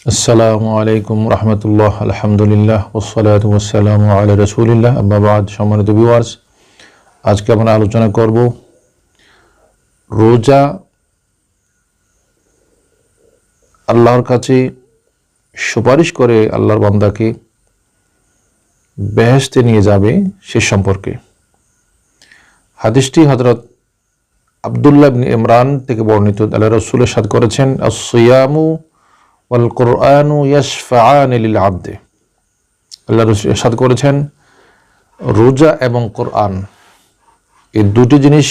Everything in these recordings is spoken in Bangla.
আসসালামু আলাইকুম রহমতুল্লাহ, আলহামদুলিল্লাহ, ওসসালাতু ওয়াসসালামু আলা রাসূলিল্লাহ, আম্মা বা'দ। সম্মানিত ভিউয়ার্স, আজকে আমরা আলোচনা করব রোজা আল্লাহর কাছে সুপারিশ করে আল্লাহর বান্দাকে বেহেশতে নিয়ে যাবে সে সম্পর্কে। হাদিসটি হযরত আব্দুল্লাহ ইবনে ইমরান থেকে বর্ণিত। আল্লাহ রাসূল ইরশাদ করেছেন, আস-সিয়ামু ওয়াল কুরআনু ইয়াশফাআনি লিল আবদে। আল্লাহ রাসূল ইরশাদ করেছেন, রোজা এবং কোরআন এই দুটি জিনিস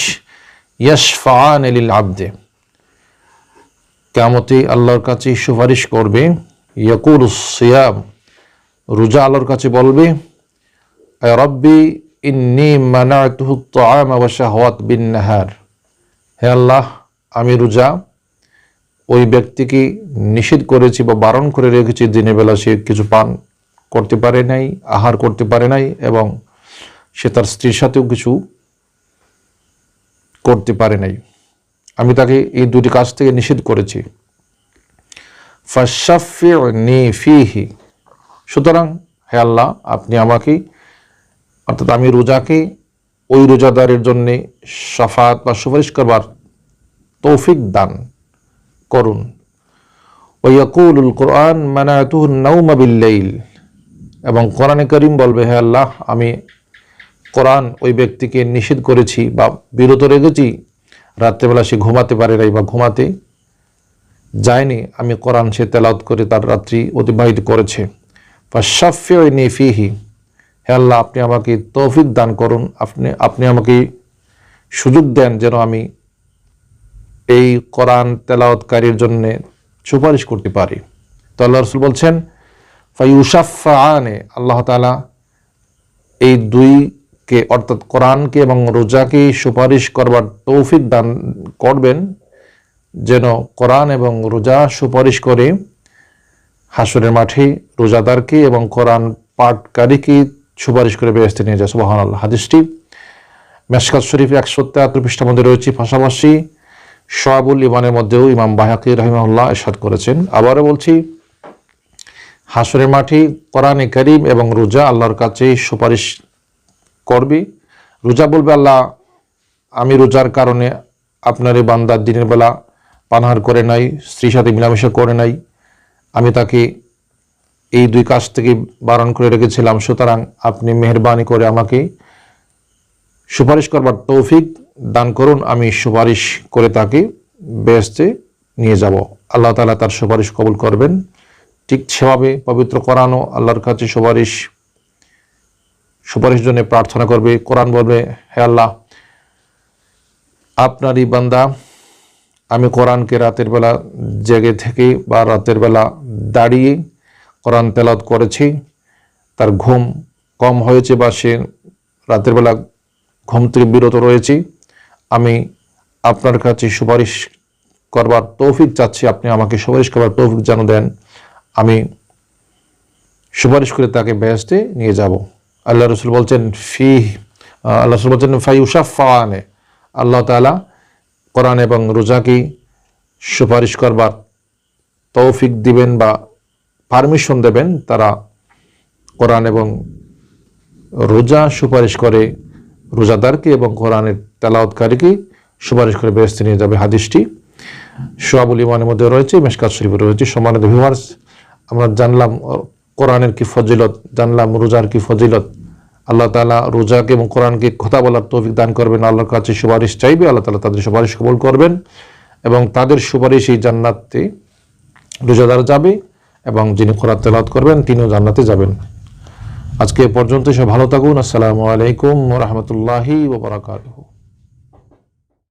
ইয়াশফাআনি লিল আবদে, কিয়ামতে আল্লাহর কাছে সুপারিশ করবে। ইয়াকুলুস সিয়াম, রোজা আল্লাহর কাছে বলবে, আয় রব্বি ইন্নী মানাতুহু আত-তাআমা ওয়া শাহওয়াত বিন নাহার, হে আল্লাহ, আমি রোজা ওই ব্যক্তিকে নিষেধ করেছি বা বারণ করে রেখেছি, দিনের বেলা সে কিছু পান করতে পারে নাই, আহার করতে পারে নাই, এবং সে তার স্ত্রীর সাথেও কিছু করতে পারে নাই। আমি তাকে এই দুটি কাজ থেকে নিষেধ করেছি। ফাশাফিউনি ফিহি, সুতরাং হে আল্লাহ, আপনি আমাকে, অর্থাৎ আমি রোজাকে ওই রোজাদারের জন্যে শাফাত বা সুপারিশ করবার তৌফিক দান করুন। ওয়াকুলুল কোরআন মানাতুহু নাওমা বিল-লাইল, এবং কোরআনে কারীম বলবে, হে আল্লাহ, আমি কোরআন ওই ব্যক্তিকে নিষেধ করেছি বা বিরত রেখেছি, রাত্রেবেলা সে ঘুমাতে পারে নাই বা ঘুমাতে যায়নি, আমি কোরআন সে তেলাওয়াত করে তার রাত্রি অতিবাহিত করেছে। ফাশাফিউনি ফিহি, হে আল্লাহ, আপনি আমাকে তৌফিক দান করুন, আপনি আমাকে সুযোগ দেন যেন আমি এই কোরআন তেলাওয়াতকারীর জন্য সুপারিশ করতে পারি। তো আল্লাহ রাসূল বলছেন, ফায়ুশাফফাআনে, আল্লাহ তাআলা এই দুইকে, অর্থাৎ কোরআনকে এবং রোজাকে সুপারিশ করবার তৌফিক দান করবেন, যেন কোরআন এবং রোজা সুপারিশ করে হাসরের মাঠে রোজাদারকে এবং কোরআন পাঠকারীকে সুপারিশ করে বেহেশতে নিয়ে যায়। সুবহানাল্লাহ। হাদিসটি মিশকাত শরীফে 173 পৃষ্ঠার মধ্যে রয়েছে। পাশাপাশি শুআবুল ঈমানের মধ্যেও ইমাম বায়হাকী রাহিমাহুল্লাহ ইরশাদ করেছেন। আবারও বলছি, হাসরের মাঠে কোরআনে কারীম এবং রোজা আল্লাহর কাছে সুপারিশ করবে। রোজা বলবে, আল্লাহ, আমি রোজার কারণে আপনার এই বান্দা দিনের বেলা পানাহার করে নাই, স্ত্রীর সাথে মিলামেশা করে নাই, আমি তাকে এই দুই কাজ থেকে বারণ করে রেখেছিলাম, সুতরাং আপনি মেহেরবানি করে আমাকে সুপারিশ করবার তৌফিক দান করুন, আমি সুপারিশ করে তাকে বেহেশতে নিয়ে যাব। আল্লাহ তাআলা তার সুপারিশ কবুল করবেন। ঠিক সেভাবে পবিত্র কোরআনও আল্লাহর কাছে সুপারিশ জন্য প্রার্থনা করবে। কোরআন বলবে, হে আল্লাহ, আপনারই বান্দা, আমি কোরআনকে রাতের বেলা জেগে থেকে বা রাতের বেলা দাঁড়িয়ে কোরআন তেলাওয়াত করেছি, তার ঘুম কম হয়েছে বা সে রাতের বেলা ঘুম থেকে বিরত রয়েছি, আমি আপনার কাছে সুপারিশ করবার তৌফিক চাচ্ছি, আপনি আমাকে সুপারিশ করবার তৌফিক যেন দেন, আমি সুপারিশ করে তাকে বেহেশতে নিয়ে যাব। আল্লাহ রাসূল বলছেন, ফায়ুশাফফাআনে, আল্লাহ তাআলা কোরআন এবং রোজাকে সুপারিশ করবার তৌফিক দিবেন বা পারমিশন দেবেন, তারা কোরআন এবং রোজা সুপারিশ করে রোজাদারকে এবং কোরআনের তেলাওয়াতকারীকে সুপারিশ করে বেহেশতে নিয়ে যাবে। হাদিসটি শুআবুল ঈমানের মধ্যে রয়েছে, মিশকাত শরীফে রয়েছে। সম্মানিত ভিউয়ার্স, আমরা জানলাম কোরআনের কি ফজিলত, জানলাম রোজার কি ফজিলত। আল্লাহ তাআলা রোজাকে এবং কোরআনকে কথা বলার তৌফিক দান করবেন। আল্লাহর কাছে সুপারিশ চাইবে, আল্লাহ তাআলা তাদের সুপারিশ কবুল করবেন এবং তাদের সুপারিশ এই জান্নাতে রোজাদার যাবে, এবং যিনি কোরআন তেলাওয়াত করবেন তিনিও জান্নাতে যাবেন। আজকে এ পর্যন্ত, সব ভালো থাকুন। আসসালামু আলাইকুম ওয়া রাহমাতুল্লাহি ওয়া বারাকাতুহু।